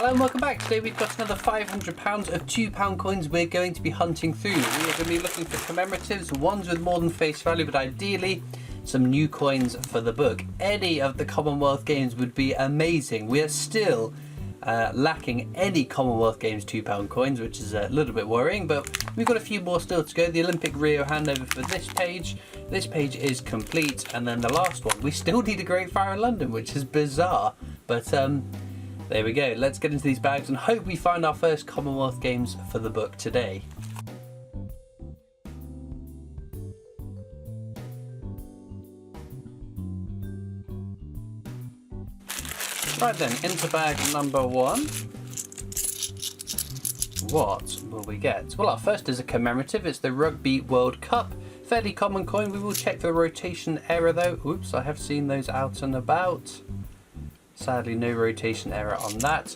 Hello and welcome back. Today we've got another £500 of £2 coins we're going to be hunting through. We are going to be looking for commemoratives, ones with more than face value, but ideally some new coins for the book. Any of the Commonwealth games would be amazing. We are still lacking any Commonwealth Games £2 coins, which is a little bit worrying, but we've got a few more still to go. The Olympic Rio handover for this page. This page is complete, and then the last one. We still need a Great Fire in London, which is bizarre, but there we go. Let's get into these bags and hope we find our first Commonwealth Games for the book today. Right then, into bag number one. What will we get? Well, our first is a commemorative. It's the Rugby World Cup. Fairly common coin. We will check for the rotation error though. Oops, I have seen those out and about. Sadly, no rotation error on that.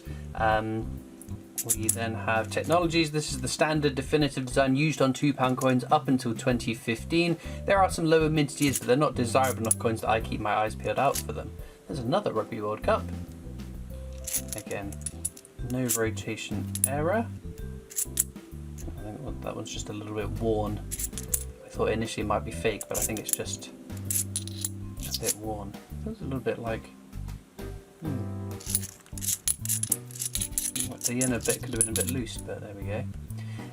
We then have technologies. This is the standard definitive design used on £2 coins up until 2015. There are some lower mint years, but they're not desirable enough coins that I keep my eyes peeled out for them. There's another Rugby World Cup. Again, no rotation error. I think that one's just a little bit worn. I thought initially it might be fake, but I think it's just a bit worn. Feels a little bit like the inner bit could have been a bit loose, but there we go.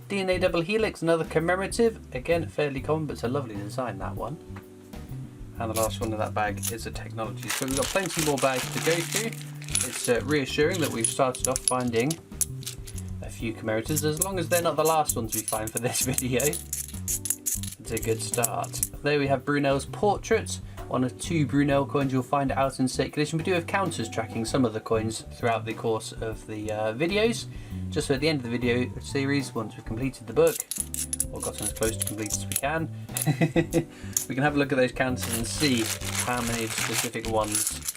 DNA double helix, another commemorative. Again, fairly common, but it's a lovely design, that one. And the last one in that bag is a technology. So we've got plenty more bags to go through. It's reassuring that we've started off finding a few commemoratives, as long as they're not the last ones we find for this video. It's a good start. There we have Brunel's portrait. One of two Brunel coins you'll find out in circulation. We do have counters tracking some of the coins throughout the course of the videos. Just so at the end of the video series, once we've completed the book, or gotten as close to complete as we can, we can have a look at those counters and see how many specific ones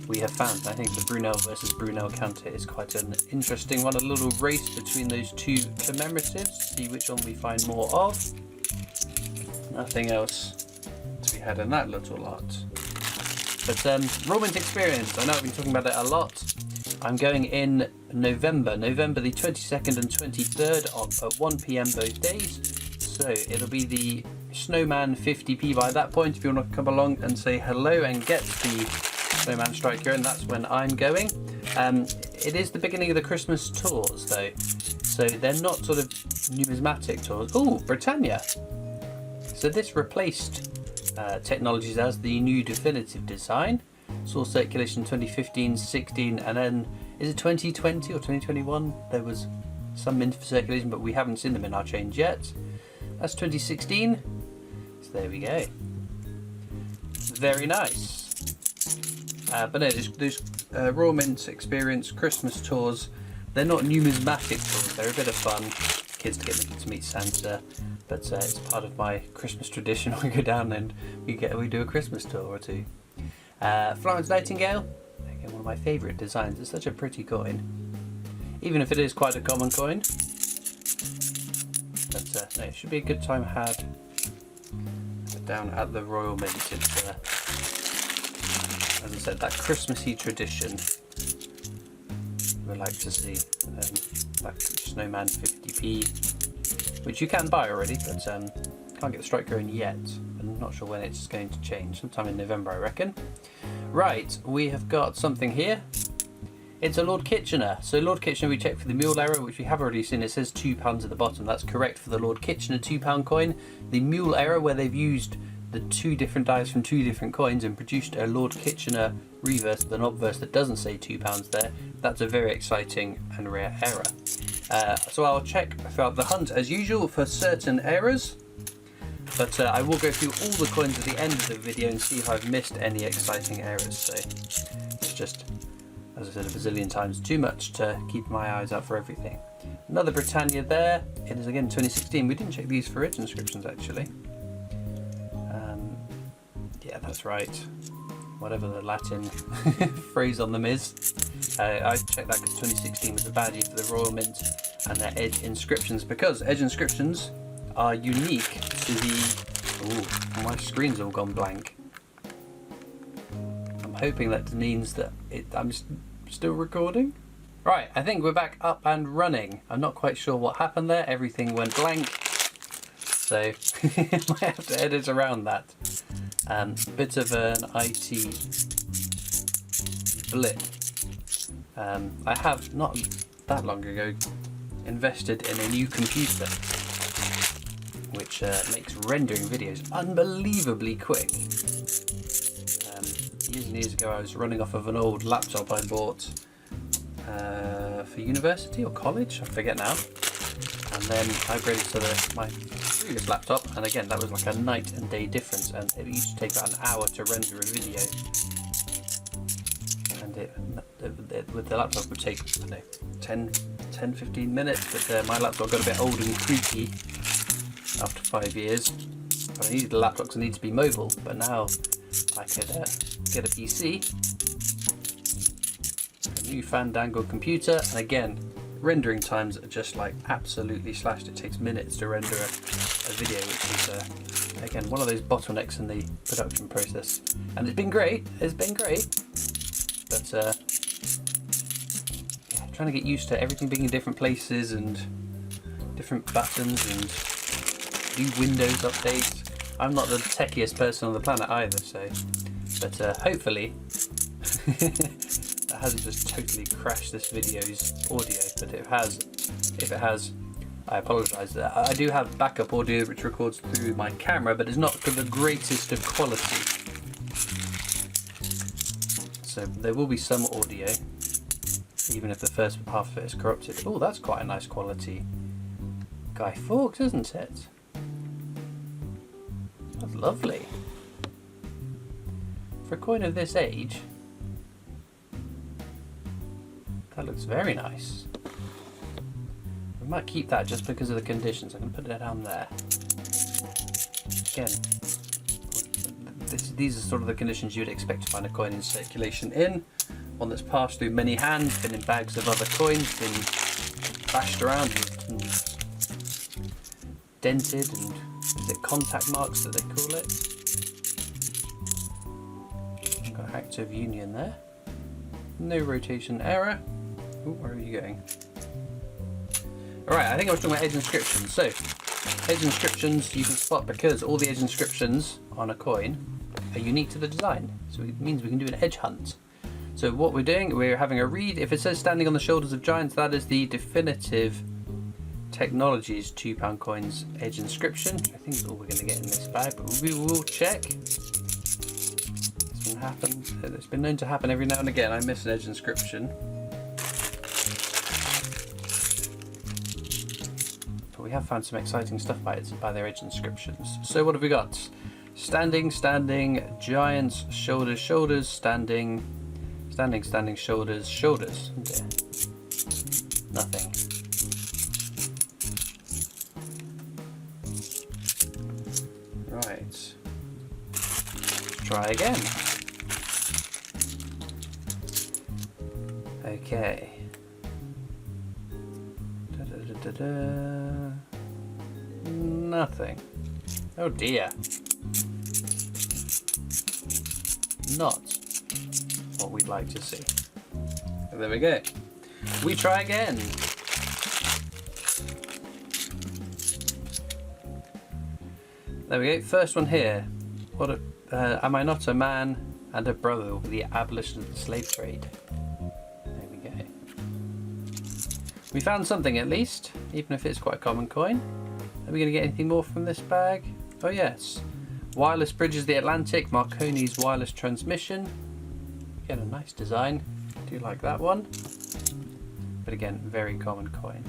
we have found. I think the Brunel versus Brunel counter is quite an interesting one. A little race between those two commemoratives, see which one we find more of. Nothing else to be had in that little lot. But Royal Mint experience, I know I've been talking about it a lot. I'm going in November the 22nd and 23rd at 1 PM both days. So it'll be the Snowman 50p by that point if you want to come along and say hello and get the Snowman Striker, and that's when I'm going. It is the beginning of the Christmas tours though, so they're not sort of numismatic tours. Oh, Britannia! So this replaced technologies as the new definitive design. Saw circulation 2015, 16, and then is it 2020 or 2021? There was some mint for circulation, but we haven't seen them in our change yet. That's 2016. So there we go. Very nice. But no, those Royal Mint experience Christmas tours, they're not numismatic tours. They're a bit of fun. Kids to get to meet Santa. But it's part of my Christmas tradition. We go down and we do a Christmas tour or two. Florence Nightingale, again one of my favourite designs. It's such a pretty coin, even if it is quite a common coin. But no, it should be a good time had down at the Royal Mint. It's as I said, that Christmassy tradition we like to see. That Snowman 50p, which you can buy already, but can't get the strike going yet. I'm not sure when it's going to change. Sometime in November, I reckon. Right, we have got something here. It's a Lord Kitchener. So Lord Kitchener, we checked for the mule error, which we have already seen. It says £2 at the bottom. That's correct for the Lord Kitchener £2 coin. The mule error, where they've used the two different dies from two different coins and produced a Lord Kitchener reverse, the obverse that doesn't say £2 there. That's a very exciting and rare error. So I'll check throughout the hunt as usual for certain errors. But I will go through all the coins at the end of the video and see if I've missed any exciting errors. So it's just, as I said a bazillion times, too much to keep my eyes out for everything. Another Britannia there. It is again 2016. We didn't check these for its inscriptions actually. Yeah, that's right. Whatever the Latin phrase on them is. I checked that because 2016 was a baddie for the Royal Mint and their edge inscriptions, because edge inscriptions are unique to the... Ooh, my screen's all gone blank. I'm hoping that means that I'm still recording. Right, I think we're back up and running. I'm not quite sure what happened there. Everything went blank. So I might have to edit around that. Bit of an IT blip. I have not that long ago invested in a new computer, which makes rendering videos unbelievably quick. Years and years ago I was running off of an old laptop I bought for university or college, I forget now, and then I upgraded to my previous laptop, and again that was like a night and day difference, and it used to take about an hour to render a video, and with the laptop would take, I don't know, 10-15 minutes, but my laptop got a bit old and creaky after 5 years. But I needed a laptop because I need to be mobile, but now I could get a PC, a new fandangled computer, and again, rendering times are just like absolutely slashed. It takes minutes to render a video, which is again one of those bottlenecks in the production process. And it's been great, but yeah, trying to get used to everything being in different places and different buttons and new Windows updates. I'm not the techiest person on the planet either, so, but hopefully that hasn't just totally crashed this video's audio, but if it has, I apologise. I do have backup audio which records through my camera, but it's not the greatest of quality. So there will be some audio, even if the first half of it is corrupted. Oh, that's quite a nice quality Guy Fawkes, isn't it? That's lovely. For a coin of this age, that looks very nice. We might keep that just because of the conditions. I can put it down there. Again, these are sort of the conditions you'd expect to find a coin in circulation in. One that's passed through many hands, been in bags of other coins, been bashed around and dented, and is it contact marks that they call it? Got active union there. No rotation error. Ooh, where are you going? Alright, I think I was talking about edge inscriptions. So, edge inscriptions you can spot because all the edge inscriptions on a coin are unique to the design. So it means we can do an edge hunt. So what we're doing, we're having a read. If it says standing on the shoulders of giants, that is the definitive Technologies £2 coins edge inscription. I think is all we're going to get in this bag, but we will check. It's been known to happen every now and again. I miss an edge inscription. But we have found some exciting stuff by their edge inscriptions. So what have we got? Standing, giants, shoulders, standing, shoulders. Oh dear. Nothing. Right. Let's try again. Okay. Nothing. Oh dear. Not what we'd like to see. There we go. We try again. There we go. First one here. What? Am I not a man and a brother with the abolition of the slave trade? There we go. We found something at least, even if it's quite a common coin. Are we going to get anything more from this bag? Oh yes. Wireless bridges of the Atlantic, Marconi's wireless transmission. Again, a nice design. Do like that one. But again, very common coin.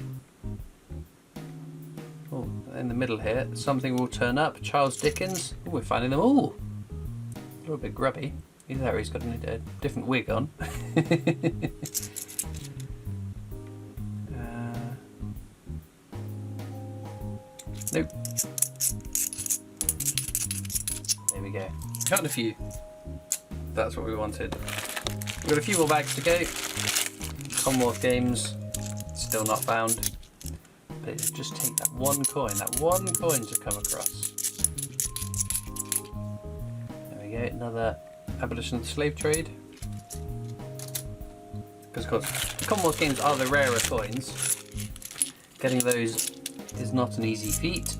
Oh, in the middle here, something will turn up. Charles Dickens. Oh, we're finding them all. A little bit grubby. Either that or he's got a different wig on. Nope. There we go. Found a few. That's what we wanted. We've got a few more bags to go. Commonwealth Games, still not found. But it'll just take that one coin to come across. There we go, another abolition of the slave trade. Because of course, Commonwealth games are the rarer coins. Getting those is not an easy feat.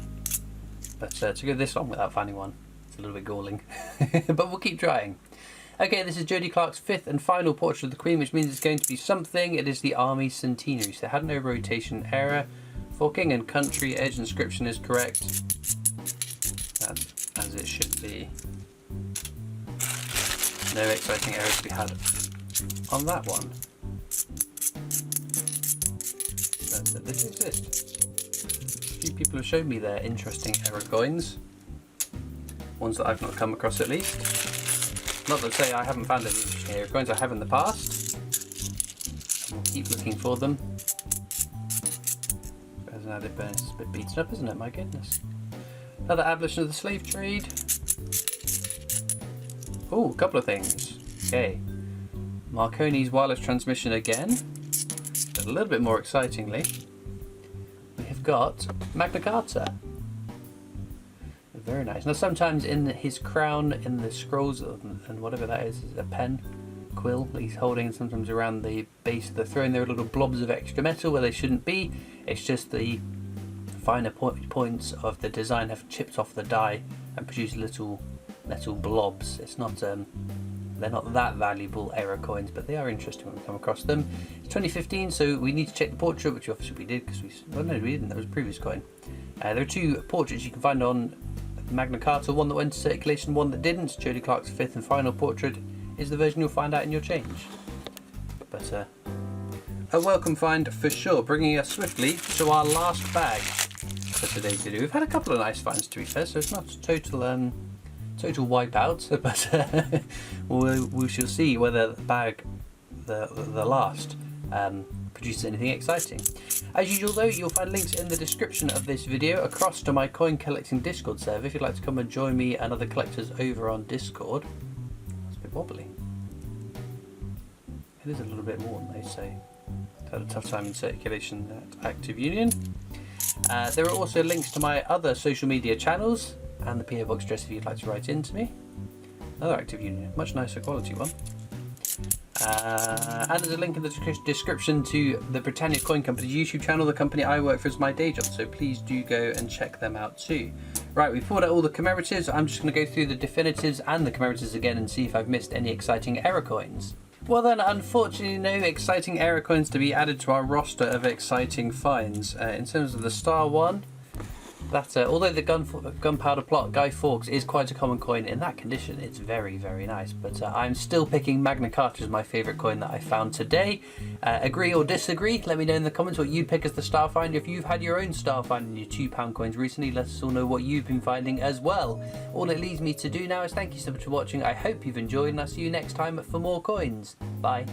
But to go this long without finding one, it's a little bit galling. But we'll keep trying. Okay, this is Jodie Clark's 5th and final portrait of the Queen, which means it's going to be something. It is the Army Centenary, so it had no rotation error. For King and Country, edge inscription is correct. That's as it should be. No exciting errors to be had on that one. But this exists. A few people have shown me their interesting error coins. Ones that I've not come across at least. Not to say I haven't found any interesting error coins, I have in the past. And we'll keep looking for them. There's an added bonus. It's a bit beaten up, isn't it? My goodness. Another abolition of the slave trade. Oh, a couple of things. Okay. Marconi's wireless transmission again. But a little bit more excitingly, we have got Magna Carta. Very nice. Now sometimes in his crown, in the scrolls and whatever that is a pen, quill that he's holding, and sometimes around the base of the throne there are little blobs of extra metal where they shouldn't be. It's just the finer points of the design have chipped off the die and produced little metal blobs. It's not they're not that valuable error coins, but they are interesting when we come across them. It's 2015, so we need to check the portrait, which obviously we did because no, we didn't. That was a previous coin. There are 2 portraits you can find on Magna Carta, one that went to circulation, one that didn't. Jodie Clark's 5th and final portrait is the version you'll find out in your change. But a welcome find for sure, bringing us swiftly to our last bag for today's video. We've had a couple of nice finds, to be fair, so it's not total wipeout, but we shall see whether the bag, the last, produces anything exciting. As usual though, you'll find links in the description of this video across to my coin collecting Discord server if you'd like to come and join me and other collectors over on Discord. It's a bit wobbly. It is a little bit warm, they say. Had a tough time in circulation at Active Union. There are also links to my other social media channels and the PO box address if you'd like to write in to me. Another Active Union, much nicer quality one. And there's a link in the description to the Britannia Coin Company's YouTube channel, the company I work for as my day job, so please do go and check them out too. Right, we've pulled out all the commemoratives. I'm just going to go through the definitives and the commemoratives again and see if I've missed any exciting error coins. Well then, unfortunately no exciting error coins to be added to our roster of exciting finds. In terms of the star one, that although the gunpowder plot Guy Fawkes is quite a common coin in that condition, it's very, very nice. But I'm still picking Magna Carta as my favourite coin that I found today. Agree or disagree? Let me know in the comments what you'd pick as the star find. If you've had your own star find in your £2 coins recently, let us all know what you've been finding as well. All it leaves me to do now is thank you so much for watching. I hope you've enjoyed, and I'll see you next time for more coins. Bye.